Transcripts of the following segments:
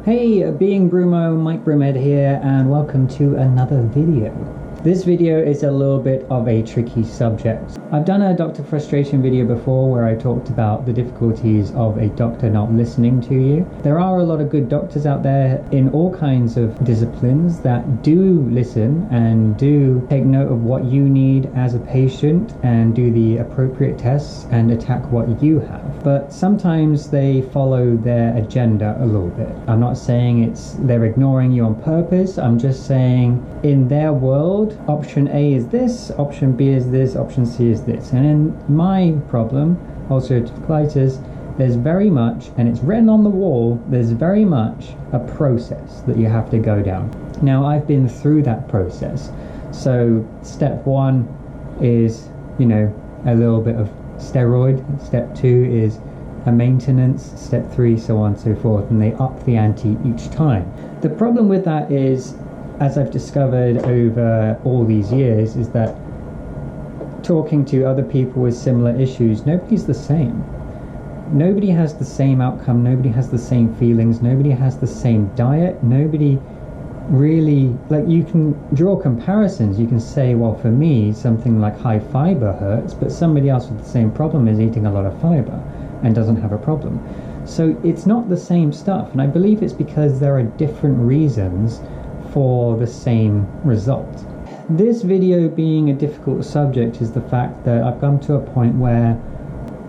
Hey, being Brumo, Mike Brumed here, and welcome to another video. This video is a little bit of a tricky subject. I've done a doctor frustration video before where I talked about the difficulties of a doctor not listening to you. There are a lot of good doctors out there in all kinds of disciplines that do listen and do take note of what you need as a patient and do the appropriate tests and attack what you have. But sometimes they follow their agenda a little bit. I'm not saying they're ignoring you on purpose. I'm just saying in their world, option A is this, option B is this, option C is this. And in my problem, ulcerative colitis, there's very much, and it's written on the wall, there's very much a process that you have to go down. Now, I've been through that process. So step one is, a little bit of steroid. Step two is a maintenance. Step three, so on and so forth. And they up the ante each time. The problem with that is, as I've discovered over all these years, is that talking to other people with similar issues, nobody's the same. Nobody has the same outcome, nobody has the same feelings, nobody has the same diet, nobody really, you can draw comparisons. You can say, well, for me, something like high fiber hurts, but somebody else with the same problem is eating a lot of fiber and doesn't have a problem. So it's not the same stuff, and I believe it's because there are different reasons for the same result. This video being a difficult subject is the fact that I've come to a point where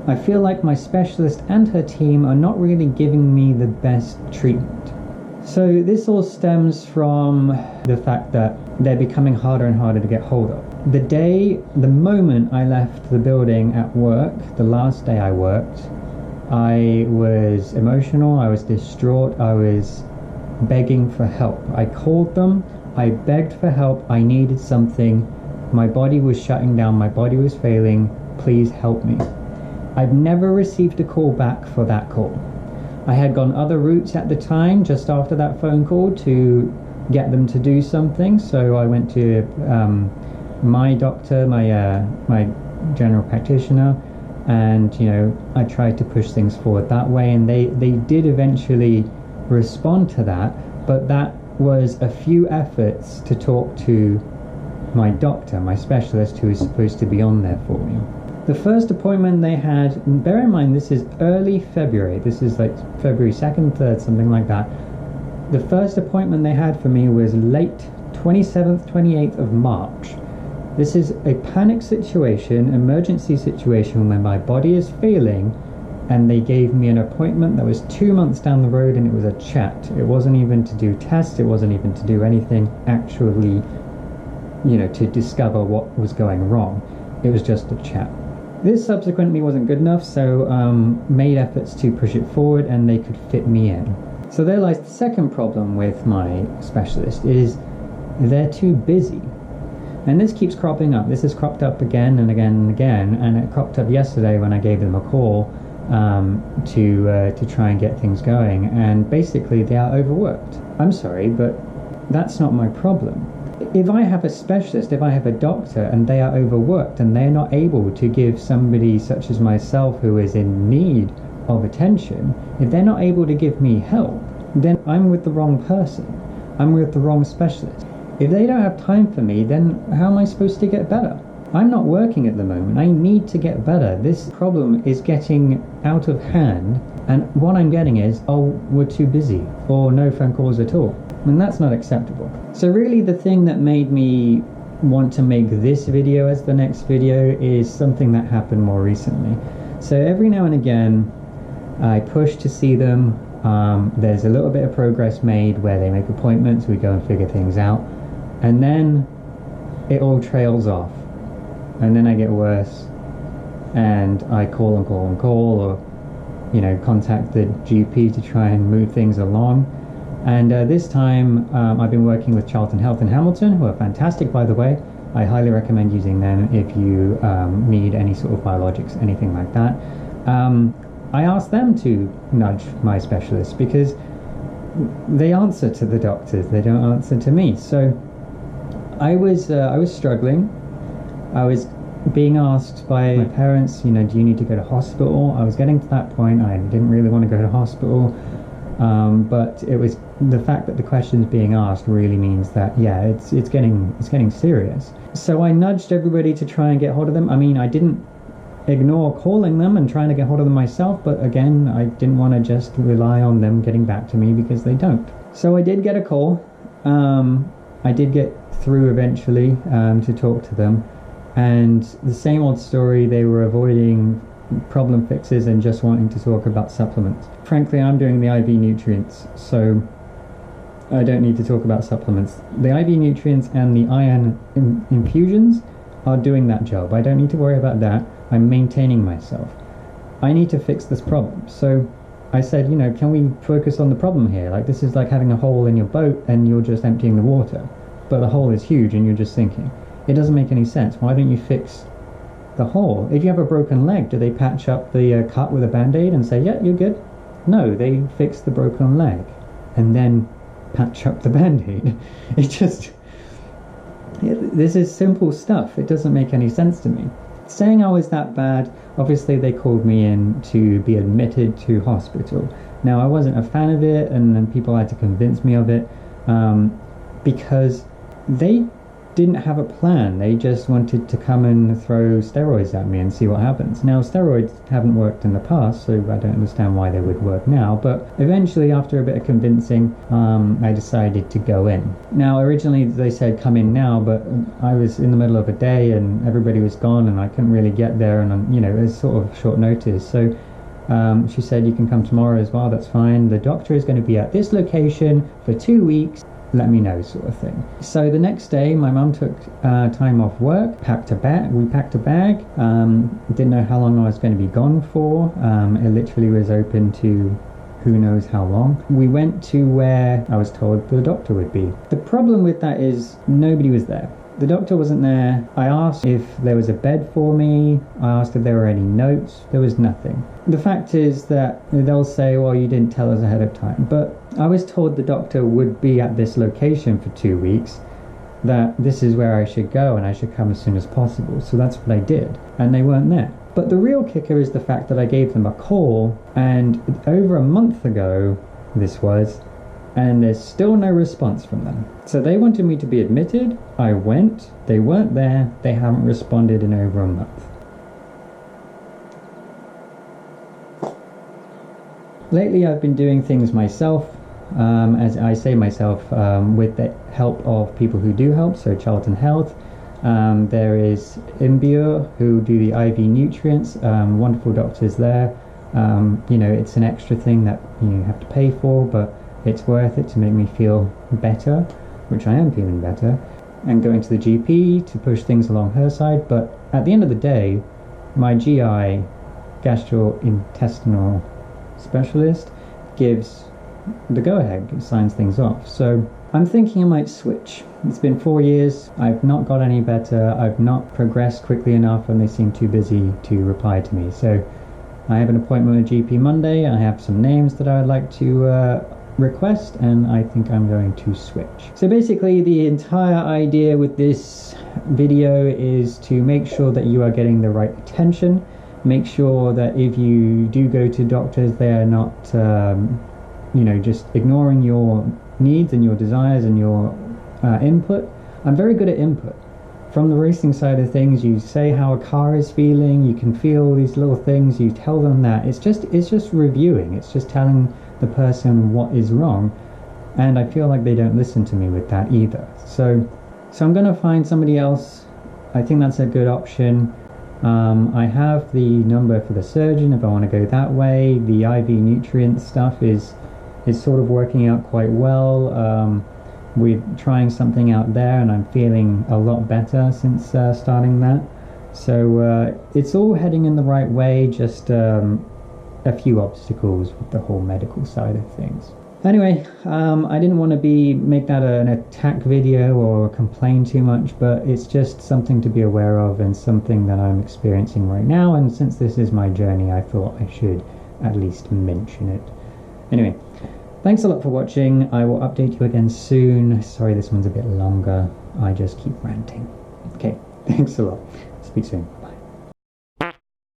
I feel like my specialist and her team are not really giving me the best treatment. So this all stems from the fact that they're becoming harder and harder to get hold of. The moment I left the building at work, the last day I worked, I was emotional, I was distraught, I was begging for help. I called them, I begged for help, I needed something, my body was shutting down, my body was failing, please help me. I've never received a call back for that call. I had gone other routes at the time, just after that phone call, to get them to do something. So I went to my doctor, my general practitioner, and I tried to push things forward that way, and they did eventually respond to that, but that was a few efforts to talk to my doctor, my specialist, who is supposed to be on there for me. The first appointment they had, bear in mind this is early February, this is like February 2nd, 3rd, something like that. The first appointment they had for me was late 27th, 28th of March. This is a panic situation, emergency situation where my body is failing, and they gave me an appointment that was 2 months down the road, and it was a chat. It wasn't even to do tests, it wasn't even to do anything actually, to discover what was going wrong. It was just a chat. This subsequently wasn't good enough, so made efforts to push it forward and they could fit me in. So there lies the second problem with my specialist, is they're too busy. And this keeps cropping up. This has cropped up again and again and again, and it cropped up yesterday when I gave them a call to try and get things going, and basically they are overworked. I'm sorry, but that's not my problem. If I have a specialist, if I have a doctor, and they are overworked and they're not able to give somebody such as myself who is in need of attention, if they're not able to give me help, then I'm with the wrong person. I'm with the wrong specialist. If they don't have time for me, then how am I supposed to get better? I'm not working at the moment. I need to get better. This problem is getting out of hand, and what I'm getting is, oh, we're too busy, or no phone calls at all. And that's not acceptable. So really the thing that made me want to make this video as the next video is something that happened more recently. So every now and again, I push to see them. There's a little bit of progress made where they make appointments, we go and figure things out, and then it all trails off. And then I get worse, and I call and call and call, or contact the GP to try and move things along. And this time I've been working with Charlton Health in Hamilton, who are fantastic, by the way. I highly recommend using them if you need any sort of biologics, anything like that. I asked them to nudge my specialist because they answer to the doctors, they don't answer to me. So I was struggling. I was being asked by my parents, do you need to go to hospital? I was getting to that point. I didn't really want to go to hospital. But it was the fact that the questions being asked really means that, yeah, it's getting serious. So I nudged everybody to try and get hold of them. I mean, I didn't ignore calling them and trying to get hold of them myself, but again, I didn't want to just rely on them getting back to me because they don't. So I did get a call. I did get through eventually to talk to them, and the same old story. They were avoiding problem fixes and just wanting to talk about supplements. Frankly, I'm doing the IV nutrients, so I don't need to talk about supplements. The IV nutrients and the iron infusions are doing that job. I don't need to worry about that. I'm maintaining myself. I need to fix this problem. So I said, you know, can we focus on the problem here? Like, this is like having a hole in your boat and you're just emptying the water, but the hole is huge and you're just sinking. It doesn't make any sense. Why don't you fix the hole? If you have a broken leg, do they patch up the cut with a band-aid and say, yeah, you're good? No, they fix the broken leg and then patch up the band-aid. This is simple stuff. It doesn't make any sense to me. Saying I was that bad, obviously they called me in to be admitted to hospital. Now, I wasn't a fan of it, and then people had to convince me of it, because they didn't have a plan. They just wanted to come and throw steroids at me and see what happens. Now, steroids haven't worked in the past, so I don't understand why they would work now, but eventually, after a bit of convincing, I decided to go in. Now, originally they said come in now, but I was in the middle of a day and everybody was gone and I couldn't really get there, and you know, it was sort of short notice, so she said you can come tomorrow as well. That's fine. The doctor is going to be at this location for 2 weeks. Let me know, sort of thing. So the next day, my mum took time off work, we packed a bag. Didn't know how long I was going to be gone for. It literally was open to who knows how long. We went to where I was told the doctor would be. The problem with that is nobody was there. The doctor wasn't there. I asked if there was a bed for me. I asked if there were any notes. There was nothing. The fact is that they'll say, well, you didn't tell us ahead of time. But I was told the doctor would be at this location for 2 weeks, that this is where I should go and I should come as soon as possible. So that's what I did. And they weren't there. But the real kicker is the fact that I gave them a call, and over a month ago this was, and there's still no response from them. So they wanted me to be admitted. I went. They weren't there. They haven't responded in over a month. Lately, I've been doing things myself, as I say myself, with the help of people who do help, so Charlton Health. There is Imbure, who do the IV nutrients, wonderful doctors there. You know, it's an extra thing that you have to pay for, but it's worth it to make me feel better, which I am feeling better, and going to the GP to push things along her side. But at the end of the day, my GI, gastrointestinal specialist, gives the go-ahead, signs things off. So I'm thinking I might switch. It's been 4 years. I've not got any better. I've not progressed quickly enough, and they seem too busy to reply to me. So I have an appointment with GP Monday. I have some names that I would like to request, and I think I'm going to switch. So basically, the entire idea with this video is to make sure that you are getting the right attention. Make sure that if you do go to doctors, they are not you know, just ignoring your needs and your desires and your input. I'm very good at input. From the racing side of things, you say how a car is feeling, you can feel these little things, you tell them that. It's just reviewing. It's just telling the person what is wrong, and I feel like they don't listen to me with that either. So I'm going to find somebody else. I think that's a good option. I have the number for the surgeon if I want to go that way. The IV nutrient stuff is sort of working out quite well. We're trying something out there, and I'm feeling a lot better since starting that. So it's all heading in the right way, just a few obstacles with the whole medical side of things. Anyway, I didn't want to make that an attack video or complain too much, but it's just something to be aware of and something that I'm experiencing right now, and since this is my journey, I thought I should at least mention it. Anyway, thanks a lot for watching. I will update you again soon. Sorry this one's a bit longer. I just keep ranting. Okay, thanks a lot. Speak soon. Bye.